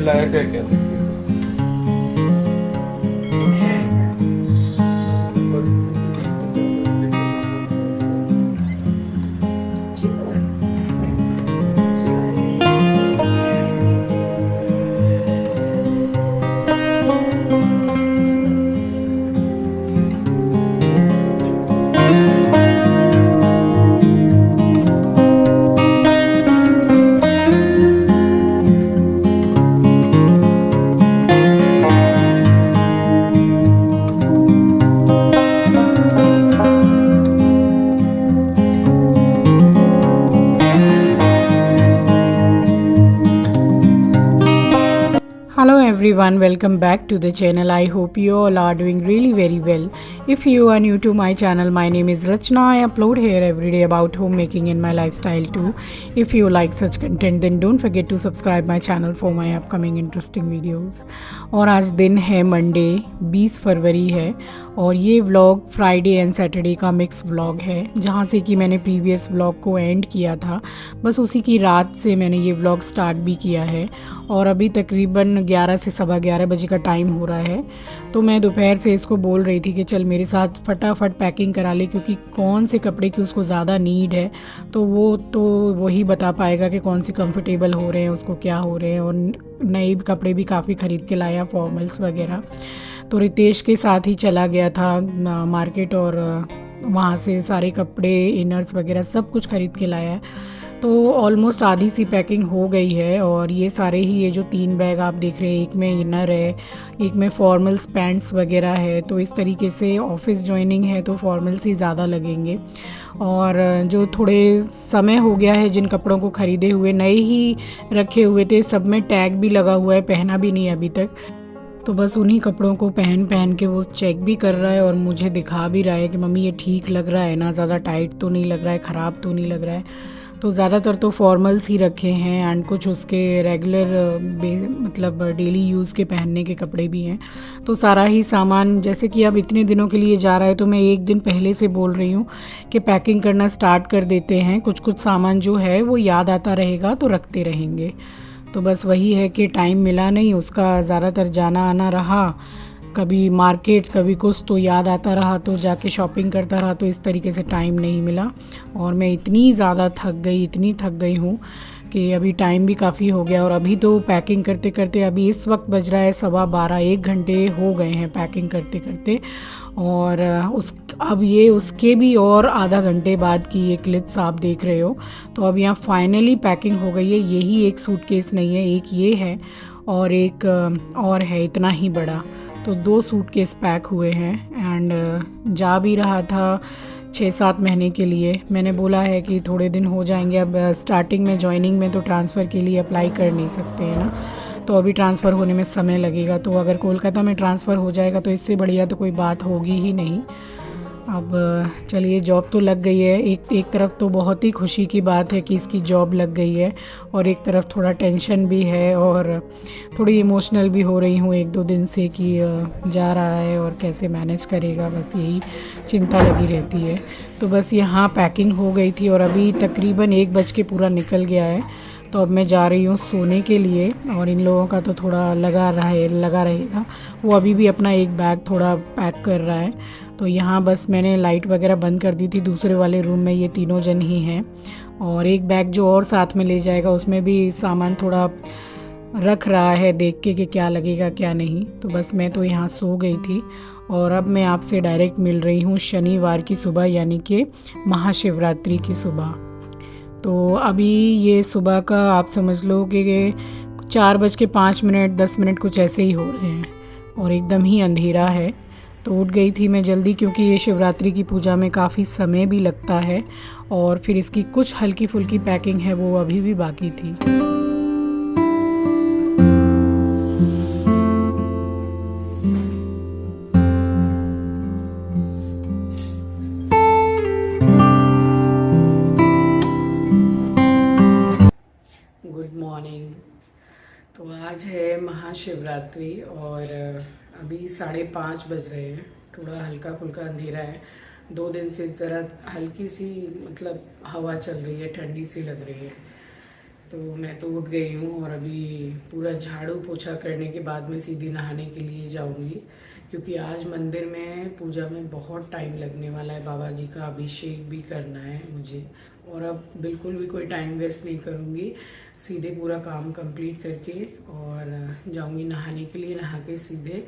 लायक है क्या? Hello everyone, welcome back to the channel. I hope you all are doing really very well. If you are new to my channel, my name is Rachna. I upload here every day about homemaking and my lifestyle too. If you like such content, then don't forget to subscribe my channel for my upcoming interesting videos. और आज दिन है Monday, 20 फरवरी है और ये vlog Friday and Saturday का mix vlog है, जहाँ से कि मैंने प्रीवियस व्लॉग को एंड किया था। बस उसी की रात से मैंने ये व्लॉग स्टार्ट भी किया है और अभी तकरीबन 11 से सवा 11 बजे का टाइम हो रहा है। तो मैं दोपहर से इसको बोल रही थी कि चल मेरे साथ फटाफट पैकिंग करा ले, क्योंकि कौन से कपड़े की उसको ज़्यादा नीड है तो वो तो वही बता पाएगा कि कौन से कंफर्टेबल हो रहे हैं, उसको क्या हो रहे हैं। और नए कपड़े भी काफ़ी ख़रीद के लाया, फॉर्मल्स वगैरह। तो रितेश के साथ ही चला गया था मार्केट और वहाँ से सारे कपड़े, इनर्स वगैरह सब कुछ ख़रीद के लाया है। तो ऑलमोस्ट आधी सी पैकिंग हो गई है और ये सारे ही, ये जो 3 बैग आप देख रहे हैं, एक में इनर है, एक में फॉर्मल्स पैंट्स वगैरह है। तो इस तरीके से ऑफिस ज्वाइनिंग है तो फॉर्मल्स ही ज़्यादा लगेंगे। और जो थोड़े समय हो गया है जिन कपड़ों को ख़रीदे हुए, नए ही रखे हुए थे, सब में टैग भी लगा हुआ है, पहना भी नहीं अभी तक। तो बस उन्हीं कपड़ों को पहन पहन के वो चेक भी कर रहा है और मुझे दिखा भी रहा है कि मम्मी ये ठीक लग रहा है ना, ज़्यादा टाइट तो नहीं लग रहा है, ख़राब तो नहीं लग रहा है। तो ज़्यादातर तो फॉर्मल्स ही रखे हैं एंड कुछ उसके रेगुलर मतलब डेली यूज़ के पहनने के कपड़े भी हैं। तो सारा ही सामान, जैसे कि अब इतने दिनों के लिए जा रहा है तो मैं एक दिन पहले से बोल रही हूँ कि पैकिंग करना स्टार्ट कर देते हैं। कुछ कुछ सामान जो है वो याद आता रहेगा तो रखते रहेंगे। तो बस वही है कि टाइम मिला नहीं, उसका ज़्यादातर जाना आना रहा, कभी मार्केट कभी कुछ, तो याद आता रहा तो जाके शॉपिंग करता रहा, तो इस तरीके से टाइम नहीं मिला। और मैं इतनी ज़्यादा इतनी थक गई हूँ कि अभी टाइम भी काफ़ी हो गया। और अभी तो पैकिंग करते करते अभी इस वक्त बज रहा है 12:15, 1 घंटे हो गए हैं पैकिंग करते करते। और अब ये उसके भी और आधा घंटे बाद की ये क्लिप्स आप देख रहे हो। तो अब यहाँ फाइनली पैकिंग हो गई है। यही एक सूटकेस नहीं है, एक ये है और एक और है इतना ही बड़ा। तो 2 सूटकेस पैक हुए हैं एंड जा भी रहा था 6-7 महीने के लिए। मैंने बोला है कि थोड़े दिन हो जाएंगे, अब स्टार्टिंग में जॉइनिंग में तो ट्रांसफ़र के लिए अप्लाई कर नहीं सकते हैं ना, तो अभी ट्रांसफ़र होने में समय लगेगा। तो अगर कोलकाता में ट्रांसफ़र हो जाएगा तो इससे बढ़िया तो कोई बात होगी ही नहीं। अब चलिए, जॉब तो लग गई है। एक तरफ तो बहुत ही खुशी की बात है कि इसकी जॉब लग गई है और एक तरफ थोड़ा टेंशन भी है और थोड़ी इमोशनल भी हो रही हूँ 1-2 दिन से कि जा रहा है और कैसे मैनेज करेगा, बस यही चिंता लगी रहती है। तो बस यहाँ पैकिंग हो गई थी और अभी तकरीबन 1 बज के पूरा निकल गया है। तो अब मैं जा रही हूँ सोने के लिए और इन लोगों का तो थोड़ा लगा रहेगा। वो अभी भी अपना एक बैग थोड़ा पैक कर रहा है। तो यहाँ बस मैंने लाइट वगैरह बंद कर दी थी। दूसरे वाले रूम में ये तीनों जन ही हैं और एक बैग जो और साथ में ले जाएगा उसमें भी सामान थोड़ा रख रहा है, देख के कि क्या लगेगा क्या नहीं। तो बस मैं तो यहाँ सो गई थी और अब मैं आपसे डायरेक्ट मिल रही हूँ शनिवार की सुबह, यानी कि महाशिवरात्रि की सुबह। तो अभी ये सुबह का आप समझ लो कि 4:05, 10 मिनट कुछ ऐसे ही हो रहे हैं और एकदम ही अंधेरा है। तो उठ गई थी मैं जल्दी, क्योंकि ये शिवरात्रि की पूजा में काफ़ी समय भी लगता है और फिर इसकी कुछ हल्की फुल्की पैकिंग है वो अभी भी बाकी थी। Good morning. तो आज है महाशिवरात्रि और अभी 5:30 बज रहे हैं। थोड़ा हल्का फुल्का अंधेरा है। 2 दिन से ज़रा हल्की सी मतलब हवा चल रही है, ठंडी सी लग रही है। तो मैं तो उठ गई हूँ और अभी पूरा झाड़ू पोछा करने के बाद में सीधे नहाने के लिए जाऊँगी, क्योंकि आज मंदिर में पूजा में बहुत टाइम लगने वाला है। बाबा जी का अभिषेक भी करना है मुझे, और अब बिल्कुल भी कोई टाइम वेस्ट नहीं करूँगी, सीधे पूरा काम कंप्लीट करके और जाऊँगी नहाने के लिए। नहा के सीधे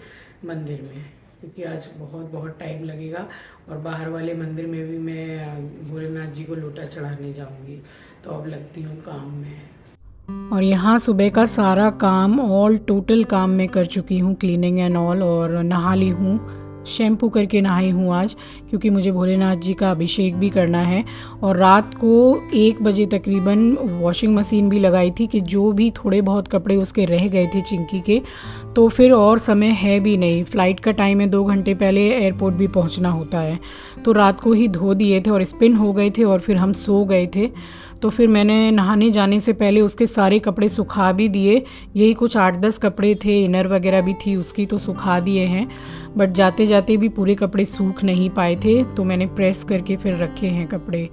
मंदिर में, क्योंकि आज बहुत बहुत टाइम लगेगा। और बाहर वाले मंदिर में भी मैं भोलेनाथ जी को लोटा चढ़ाने जाऊँगी। तो अब लगती हूँ काम में। और यहाँ सुबह का सारा काम, ऑल टोटल काम मैं कर चुकी हूँ, क्लीनिंग एंड ऑल, और नहा ली हूँ। शैम्पू करके नहाई हूँ आज, क्योंकि मुझे भोलेनाथ जी का अभिषेक भी करना है। और रात को 1 बजे तकरीबन वॉशिंग मशीन भी लगाई थी कि जो भी थोड़े बहुत कपड़े उसके रह गए थे चिंकी के, तो फिर और समय है भी नहीं, फ़्लाइट का टाइम है, 2 घंटे पहले एयरपोर्ट भी पहुंचना होता है। तो रात को ही धो दिए थे और स्पिन हो गए थे, और फिर हम सो गए थे। तो फिर मैंने नहाने जाने से पहले उसके सारे कपड़े सुखा भी दिए। यही कुछ 8-10 कपड़े थे, इनर वगैरह भी थी उसकी, तो सुखा दिए हैं। बट जाते जाते भी पूरे कपड़े सूख नहीं पाए थे, तो मैंने प्रेस करके फिर रखे हैं कपड़े।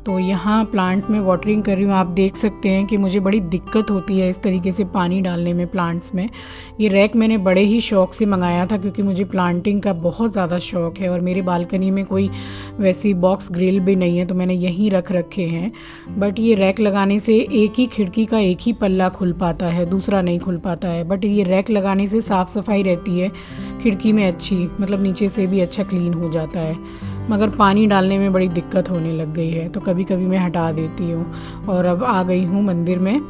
तो यहाँ प्लांट में वाटरिंग कर रही हूँ। आप देख सकते हैं कि मुझे बड़ी दिक्कत होती है इस तरीके से पानी डालने में प्लांट्स में। ये रैक मैंने बड़े ही शौक़ से मंगाया था, क्योंकि मुझे प्लांटिंग का बहुत ज़्यादा शौक़ है, और मेरे बालकनी में कोई वैसी बॉक्स ग्रिल भी नहीं है, तो मैंने यहीं रख रखे हैं। बट ये रैक लगाने से एक ही खिड़की का एक ही पल्ला खुल पाता है, दूसरा नहीं खुल पाता है। बट ये रैक लगाने से साफ़ सफाई रहती है खिड़की में अच्छी, मतलब नीचे से भी अच्छा क्लीन हो जाता है। मगर पानी डालने में बड़ी दिक्कत होने लग गई है, तो कभी कभी मैं हटा देती हूँ। और अब आ गई हूँ मंदिर में,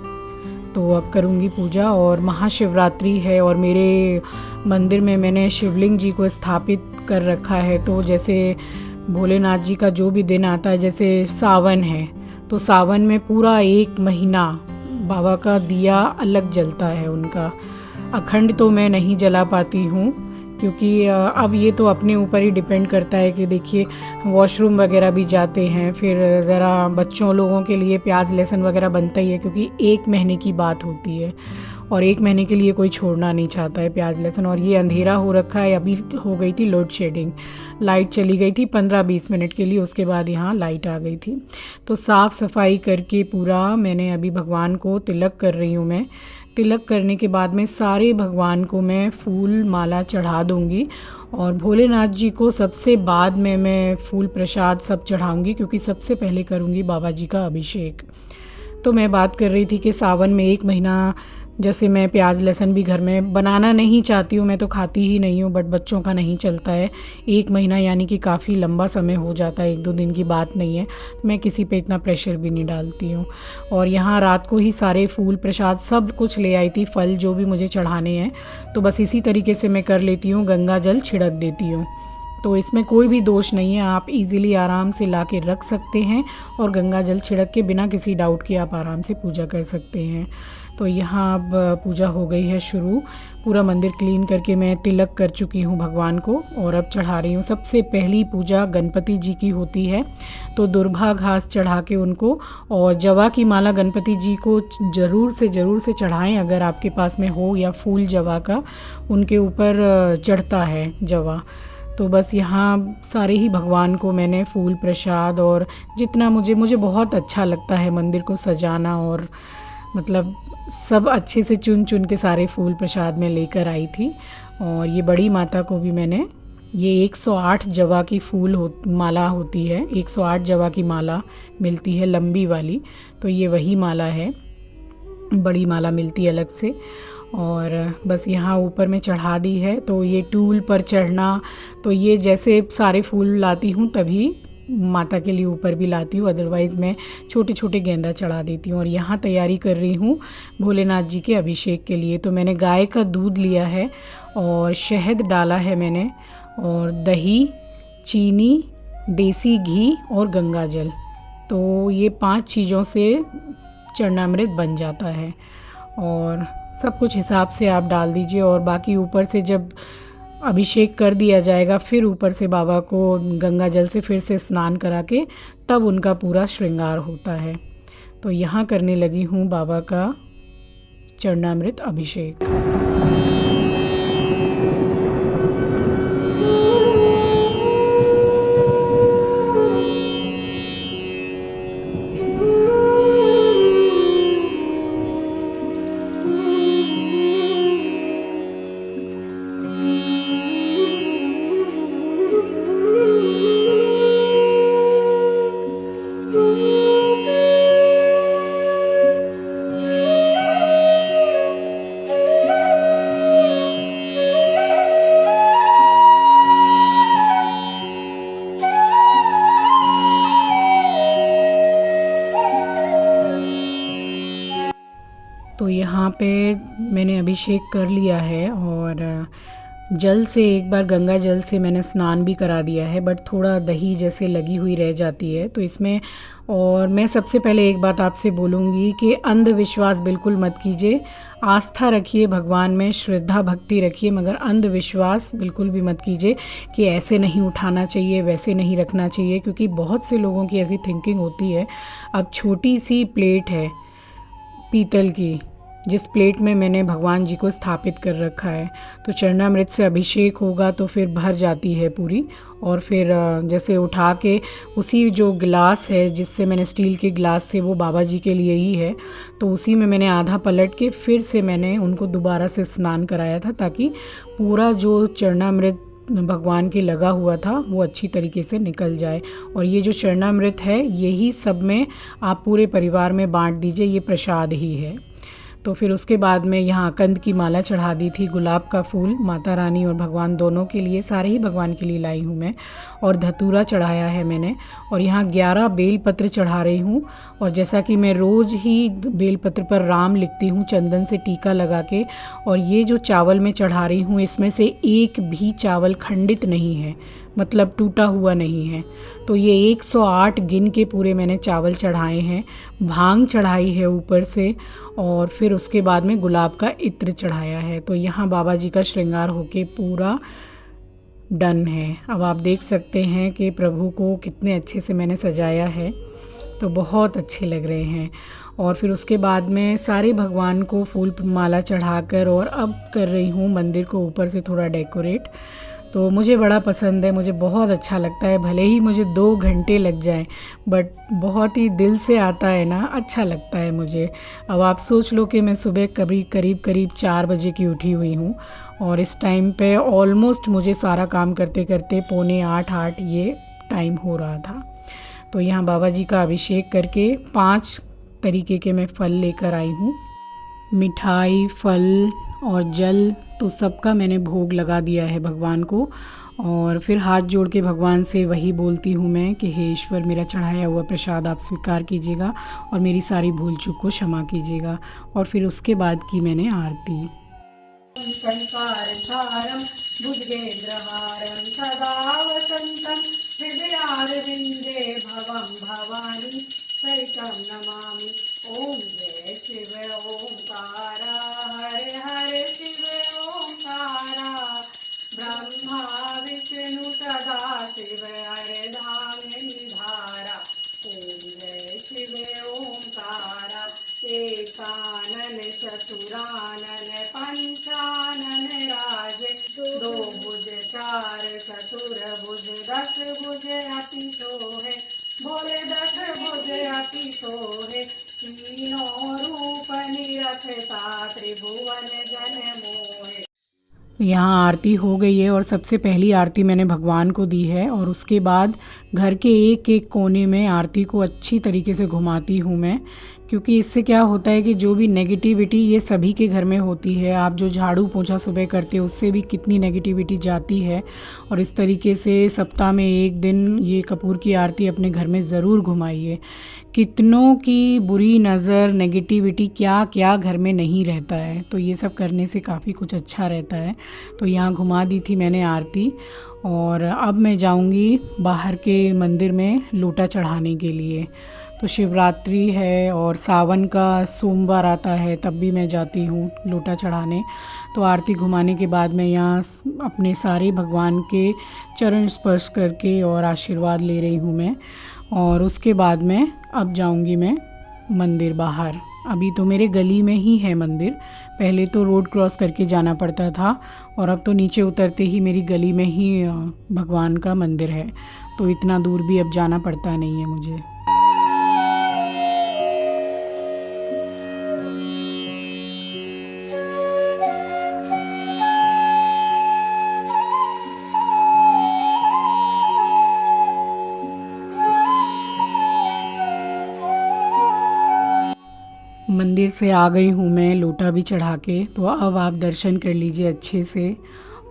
तो अब करूँगी पूजा। और महाशिवरात्रि है, और मेरे मंदिर में मैंने शिवलिंग जी को स्थापित कर रखा है। तो जैसे भोलेनाथ जी का जो भी दिन आता है, जैसे सावन है, तो सावन में पूरा 1 महीना बाबा का दिया अलग जलता है उनका। अखंड तो मैं नहीं जला पाती हूँ, क्योंकि अब ये तो अपने ऊपर ही डिपेंड करता है कि देखिए वॉशरूम वगैरह भी जाते हैं, फिर ज़रा बच्चों लोगों के लिए प्याज लहसुन वगैरह बनता ही है, क्योंकि 1 महीने की बात होती है, और 1 महीने के लिए कोई छोड़ना नहीं चाहता है प्याज लहसुन। और ये अंधेरा हो रखा है, अभी हो गई थी लोड शेडिंग, लाइट चली गई थी 15-20 मिनट के लिए, उसके बाद यहाँ लाइट आ गई थी। तो साफ़ सफाई करके पूरा मैंने अभी भगवान को तिलक कर रही हूँ मैं। तिलक करने के बाद में सारे भगवान को मैं फूल माला चढ़ा दूँगी, और भोलेनाथ जी को सबसे बाद में मैं फूल प्रसाद सब चढ़ाऊँगी, क्योंकि सबसे पहले करूँगी बाबा जी का अभिषेक। तो मैं बात कर रही थी कि सावन में 1 महीना, जैसे मैं प्याज लहसुन भी घर में बनाना नहीं चाहती हूँ, मैं तो खाती ही नहीं हूँ, बट बच्चों का नहीं चलता है। 1 महीना यानी कि काफ़ी लंबा समय हो जाता है, 1-2 दिन की बात नहीं है। मैं किसी पे इतना प्रेशर भी नहीं डालती हूँ। और यहाँ रात को ही सारे फूल प्रसाद सब कुछ ले आई थी, फल जो भी मुझे चढ़ाने हैं, तो बस इसी तरीके से मैं कर लेती हूँ, गंगा जल छिड़क देती हूँ। तो इसमें कोई भी दोष नहीं है, आप इजीली आराम से ला के रख सकते हैं, और गंगा जल छिड़क के बिना किसी डाउट के आप आराम से पूजा कर सकते हैं। तो यहाँ अब पूजा हो गई है शुरू। पूरा मंदिर क्लीन करके मैं तिलक कर चुकी हूँ भगवान को, और अब चढ़ा रही हूँ। सबसे पहली पूजा गणपति जी की होती है, तो दुर्भा घास चढ़ा के उनको, और जवा की माला गणपति जी को ज़रूर से चढ़ाएं, अगर आपके पास में हो, या फूल जवा का उनके ऊपर चढ़ता है जवा। तो बस यहाँ सारे ही भगवान को मैंने फूल प्रसाद, और जितना मुझे बहुत अच्छा लगता है मंदिर को सजाना, और मतलब सब अच्छे से चुन चुन के सारे फूल प्रसाद में लेकर आई थी। और ये बड़ी माता को भी मैंने, ये 108 जवा की माला होती है, 108 जवा की माला मिलती है लंबी वाली, तो ये वही माला है, बड़ी माला मिलती है अलग से। और बस यहाँ ऊपर में चढ़ा दी है। तो ये टूल पर चढ़ना, तो ये जैसे सारे फूल लाती हूँ तभी माता के लिए ऊपर भी लाती हूँ, अदरवाइज़ मैं छोटे छोटे गेंदा चढ़ा देती हूँ। और यहाँ तैयारी कर रही हूँ भोलेनाथ जी के अभिषेक के लिए। तो मैंने गाय का दूध लिया है, और शहद डाला है मैंने, और दही, चीनी, देसी घी और गंगा जल, तो ये 5 चीज़ों से चरणामृत बन जाता है। और सब कुछ हिसाब से आप डाल दीजिए, और बाकी ऊपर से जब अभिषेक कर दिया जाएगा, फिर ऊपर से बाबा को गंगा जल से फिर से स्नान करा के तब उनका पूरा श्रृंगार होता है। तो यहाँ करने लगी हूँ बाबा का चरणामृत अभिषेक। यहाँ पे मैंने अभिषेक कर लिया है और जल से एक बार गंगा जल से मैंने स्नान भी करा दिया है, बट थोड़ा दही जैसे लगी हुई रह जाती है तो इसमें। और मैं सबसे पहले एक बात आपसे बोलूँगी कि अंधविश्वास बिल्कुल मत कीजिए। आस्था रखिए भगवान में, श्रद्धा भक्ति रखिए, मगर अंधविश्वास बिल्कुल भी मत कीजिए कि ऐसे नहीं उठाना चाहिए, वैसे नहीं रखना चाहिए, क्योंकि बहुत से लोगों की ऐसी थिंकिंग होती है। अब छोटी सी प्लेट है पीतल की, जिस प्लेट में मैंने भगवान जी को स्थापित कर रखा है, तो चरणामृत से अभिषेक होगा तो फिर भर जाती है पूरी। और फिर जैसे उठा के उसी जो गिलास है जिससे मैंने, स्टील के गिलास से, वो बाबा जी के लिए ही है, तो उसी में मैंने आधा पलट के फिर से मैंने उनको दोबारा से स्नान कराया था, ताकि पूरा जो चरणामृत भगवान के लगा हुआ था वो अच्छी तरीके से निकल जाए। और ये जो चरणामृत है यही सब में आप पूरे परिवार में बांट दीजिए, ये प्रसाद ही है। तो फिर उसके बाद में यहाँ कंद की माला चढ़ा दी थी, गुलाब का फूल माता रानी और भगवान दोनों के लिए, सारे ही भगवान के लिए लाई हूँ मैं। और धतूरा चढ़ाया है मैंने, और यहाँ 11 बेलपत्र चढ़ा रही हूँ। और जैसा कि मैं रोज़ ही बेलपत्र पर राम लिखती हूँ चंदन से टीका लगा के। और ये जो चावल मैं चढ़ा रही हूँ इसमें से एक भी चावल खंडित नहीं है, मतलब टूटा हुआ नहीं है। तो ये 108 गिन के पूरे मैंने चावल चढ़ाए हैं। भांग चढ़ाई है ऊपर से, और फिर उसके बाद में गुलाब का इत्र चढ़ाया है। तो यहाँ बाबा जी का श्रृंगार होके पूरा डन है। अब आप देख सकते हैं कि प्रभु को कितने अच्छे से मैंने सजाया है, तो बहुत अच्छे लग रहे हैं। और फिर उसके बाद में सारे भगवान को फूल माला चढ़ाकर, और अब कर रही हूँ मंदिर को ऊपर से थोड़ा डेकोरेट। तो मुझे बड़ा पसंद है, मुझे बहुत अच्छा लगता है, भले ही मुझे 2 घंटे लग जाएं, बट बहुत ही दिल से आता है ना, अच्छा लगता है मुझे। अब आप सोच लो कि मैं सुबह करीब 4 बजे की उठी हुई हूँ, और इस टाइम पे ऑलमोस्ट मुझे सारा काम करते करते 7:45 ये टाइम हो रहा था। तो यहाँ बाबा जी का अभिषेक करके 5 तरीके के मैं फल लेकर आई हूँ, मिठाई, फल और जल, तो सबका मैंने भोग लगा दिया है भगवान को। और फिर हाथ जोड़ के भगवान से वही बोलती हूँ मैं कि हे ईश्वर, मेरा चढ़ाया हुआ प्रसाद आप स्वीकार कीजिएगा और मेरी सारी भूल चूक को क्षमा कीजिएगा। और फिर उसके बाद की मैंने आरती। भुजगेन्द्रहारं सदा वसन्तं हृदयारविन्दे भवं भवानी सहितं नमामि। ओम जय शिव ओंकारा, हरे हरे शिव ओंकारा, ब्रह्मा विष्णु सदा शिव हरे धाम धारा। ओम जय शिव ओंकारा, एकानन चतुरानन पंचानन राजे, 2 भुज 4 चतुर भुज 10 भुज अति सोहे, भोले 10 भुज अति सोहे, तीनों रूप निरखता त्रिभुवन जन मोहे। यहाँ आरती हो गई है, और सबसे पहली आरती मैंने भगवान को दी है, और उसके बाद घर के एक एक कोने में आरती को अच्छी तरीके से घुमाती हूँ मैं, क्योंकि इससे क्या होता है कि जो भी नेगेटिविटी ये सभी के घर में होती है, आप जो झाड़ू पोंछा सुबह करते हो उससे भी कितनी नेगेटिविटी जाती है। और इस तरीके से सप्ताह में 1 दिन ये कपूर की आरती अपने घर में ज़रूर घुमाइए। कितनों की बुरी नज़र, नेगेटिविटी क्या क्या घर में नहीं रहता है, तो ये सब करने से काफ़ी कुछ अच्छा रहता है। तो यहाँ घुमा दी थी मैंने आरती, और अब मैं जाऊँगी बाहर के मंदिर में लोटा चढ़ाने के लिए। तो शिवरात्रि है और सावन का सोमवार आता है, तब भी मैं जाती हूँ लोटा चढ़ाने। तो आरती घुमाने के बाद मैं यहाँ अपने सारे भगवान के चरण स्पर्श करके और आशीर्वाद ले रही हूँ मैं। और उसके बाद में अब जाऊँगी मैं मंदिर बाहर। अभी तो मेरे गली में ही है मंदिर, पहले तो रोड क्रॉस करके जाना पड़ता था, और अब तो नीचे उतरते ही मेरी गली में ही भगवान का मंदिर है, तो इतना दूर भी अब जाना पड़ता नहीं है मुझे। मंदिर से आ गई हूँ मैं लोटा भी चढ़ा के, तो अब आप दर्शन कर लीजिए अच्छे से।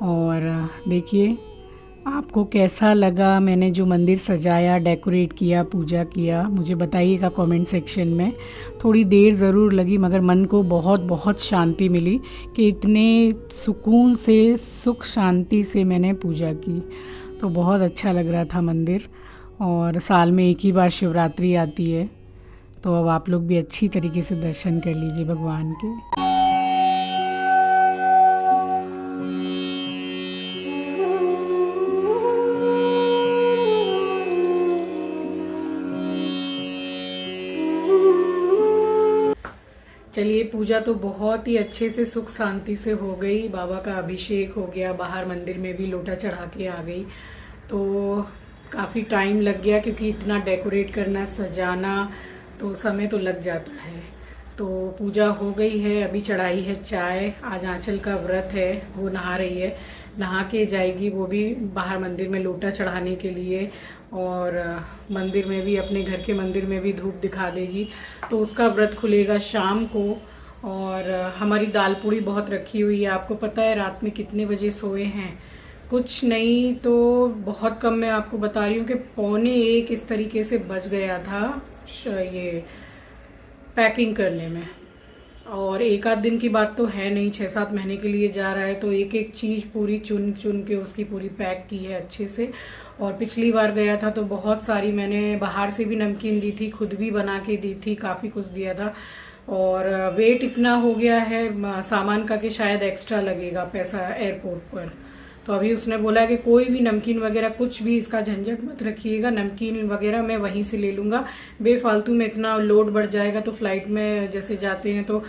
और देखिए आपको कैसा लगा मैंने जो मंदिर सजाया, डेकोरेट किया, पूजा किया, मुझे बताइएगा कमेंट सेक्शन में। थोड़ी देर ज़रूर लगी मगर मन को बहुत बहुत शांति मिली कि इतने सुकून से, सुख शांति से मैंने पूजा की। तो बहुत अच्छा लग रहा था मंदिर। और साल में एक ही बार शिवरात्रि आती है, तो अब आप लोग भी अच्छी तरीके से दर्शन कर लीजिए भगवान के। चलिए, पूजा तो बहुत ही अच्छे से सुख शांति से हो गई। बाबा का अभिषेक हो गया, बाहर मंदिर में भी लोटा चढ़ा के आ गई। तो काफ़ी टाइम लग गया क्योंकि इतना डेकोरेट करना, सजाना, तो समय तो लग जाता है। तो पूजा हो गई है, अभी चढ़ाई है चाय। आज आंचल का व्रत है, वो नहा रही है, नहा के जाएगी वो भी बाहर मंदिर में लोटा चढ़ाने के लिए। और मंदिर में भी, अपने घर के मंदिर में भी धूप दिखा देगी। तो उसका व्रत खुलेगा शाम को। और हमारी दाल पूड़ी बहुत रखी हुई है। आपको पता है रात में कितने बजे सोए हैं? कुछ नहीं तो बहुत कम, मैं आपको बता रही हूँ कि 12:45 इस तरीके से बज गया था ये पैकिंग करने में। और एक आध दिन की बात तो है नहीं, 6-7 महीने के लिए जा रहा है, तो एक एक चीज़ पूरी चुन चुन के उसकी पूरी पैक की है अच्छे से। और पिछली बार गया था तो बहुत सारी मैंने बाहर से भी नमकीन दी थी, खुद भी बना के दी थी, काफ़ी कुछ दिया था। और वेट इतना हो गया है सामान का कि शायद एक्स्ट्रा लगेगा पैसा एयरपोर्ट पर। तो अभी उसने बोला कि कोई भी नमकीन वगैरह कुछ भी इसका झंझट मत रखिएगा, नमकीन वगैरह मैं वहीं से ले लूँगा। बेफालतू में इतना लोड बढ़ जाएगा। तो फ्लाइट में जैसे जाते हैं तो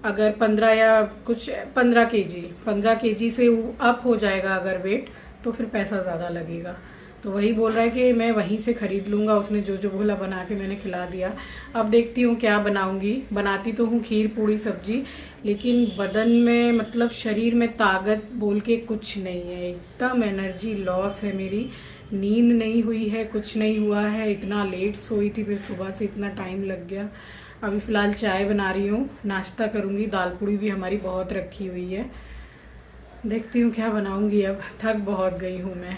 अगर 15 या कुछ 15 केजी से अप हो जाएगा अगर वेट, तो फिर पैसा ज़्यादा लगेगा। तो वही बोल रहा है कि मैं वहीं से ख़रीद लूँगा। उसने जो जो बोला बना के मैंने खिला दिया। अब देखती हूँ क्या बनाऊँगी। बनाती तो हूँ खीर पूड़ी सब्जी, लेकिन बदन में, मतलब शरीर में ताकत बोल के कुछ नहीं है। एकदम एनर्जी लॉस है मेरी। नींद नहीं हुई है, कुछ नहीं हुआ है। इतना लेट सोई थी, फिर सुबह से इतना टाइम लग गया। अभी फ़िलहाल चाय बना रही हूँ, नाश्ता करूँगी। दाल पूड़ी भी हमारी बहुत रखी हुई है। देखती हूँ क्या बनाऊँगी। अब थक बहुत गई हूँ मैं।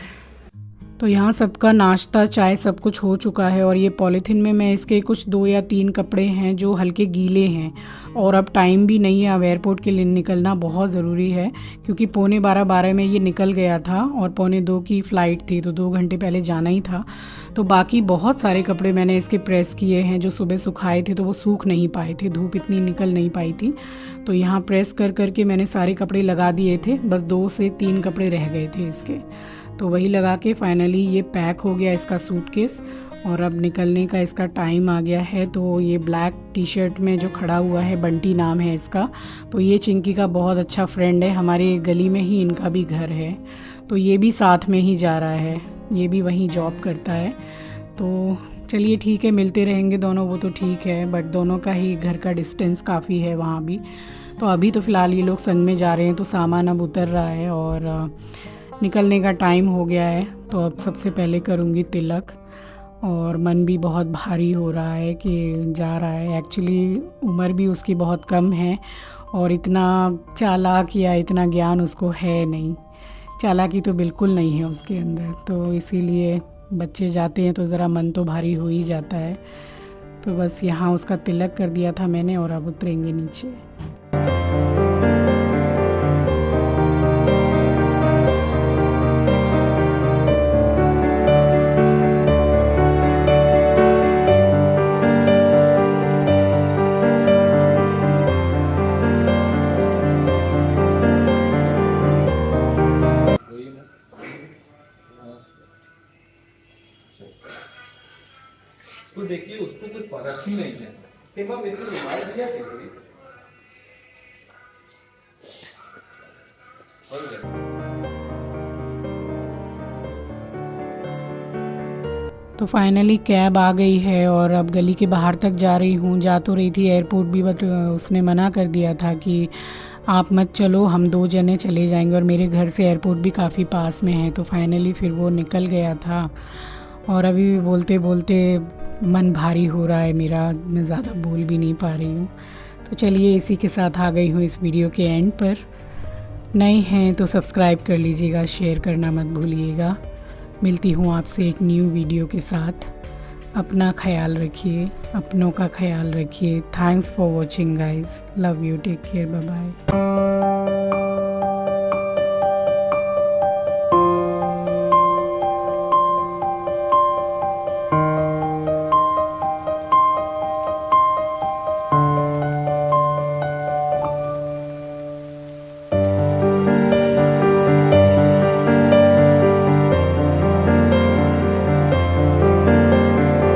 तो यहाँ सबका नाश्ता, चाय सब कुछ हो चुका है। और ये पॉलीथीन में मैं इसके कुछ 2 या 3 कपड़े हैं जो हल्के गीले हैं। और अब टाइम भी नहीं है, अब एयरपोर्ट के लिए निकलना बहुत ज़रूरी है क्योंकि 11:45 में ये निकल गया था और 1:45 की फ़्लाइट थी, तो 2 घंटे पहले जाना ही था। तो बाकी बहुत सारे कपड़े मैंने इसके प्रेस किए हैं जो सुबह सुखाए थे, तो वो सूख नहीं पाए थे, धूप इतनी निकल नहीं पाई थी। तो यहाँ प्रेस कर करके मैंने सारे कपड़े लगा दिए थे, बस 2 से 3 कपड़े रह गए थे इसके। तो वही लगा के फाइनली ये पैक हो गया इसका सूटकेस। और अब निकलने का इसका टाइम आ गया है। तो ये ब्लैक टी शर्ट में जो खड़ा हुआ है, बंटी नाम है इसका, तो ये चिंकी का बहुत अच्छा फ्रेंड है। हमारे गली में ही इनका भी घर है, तो ये भी साथ में ही जा रहा है, ये भी वहीं जॉब करता है। तो चलिए ठीक है, मिलते रहेंगे दोनों, वो तो ठीक है, बट दोनों का ही घर का डिस्टेंस काफ़ी है वहाँ भी। तो अभी तो फ़िलहाल ये लोग संग में जा रहे हैं, तो सामान अब उतर रहा है और निकलने का टाइम हो गया है। तो अब सबसे पहले करूँगी तिलक। और मन भी बहुत भारी हो रहा है कि जा रहा है। एक्चुअली उम्र भी उसकी बहुत कम है और इतना चालाक या इतना ज्ञान उसको है नहीं, चालाकी तो बिल्कुल नहीं है उसके अंदर। तो इसीलिए बच्चे जाते हैं तो ज़रा मन तो भारी हो ही जाता है। तो बस यहाँ उसका तिलक कर दिया था मैंने और अब उतरेंगे नीचे। तो देखिए उसको कोई फर्क ही नहीं है। मेरे को रुमाल दिया तो फाइनली कैब आ गई है और अब गली के बाहर तक जा रही हूँ। जा तो रही थी एयरपोर्ट भी, बट उसने मना कर दिया था कि आप मत चलो, हम 2 जने चले जाएंगे। और मेरे घर से एयरपोर्ट भी काफ़ी पास में है। तो फाइनली फिर वो निकल गया था। और अभी बोलते बोलते मन भारी हो रहा है मेरा, मैं ज़्यादा बोल भी नहीं पा रही हूँ। तो चलिए, इसी के साथ आ गई हूँ इस वीडियो के एंड पर। नए हैं तो सब्सक्राइब कर लीजिएगा, शेयर करना मत भूलिएगा। मिलती हूँ आपसे एक न्यू वीडियो के साथ। अपना ख्याल रखिए, अपनों का ख्याल रखिए। Thanks for watching guys, love you, take care, bye bye.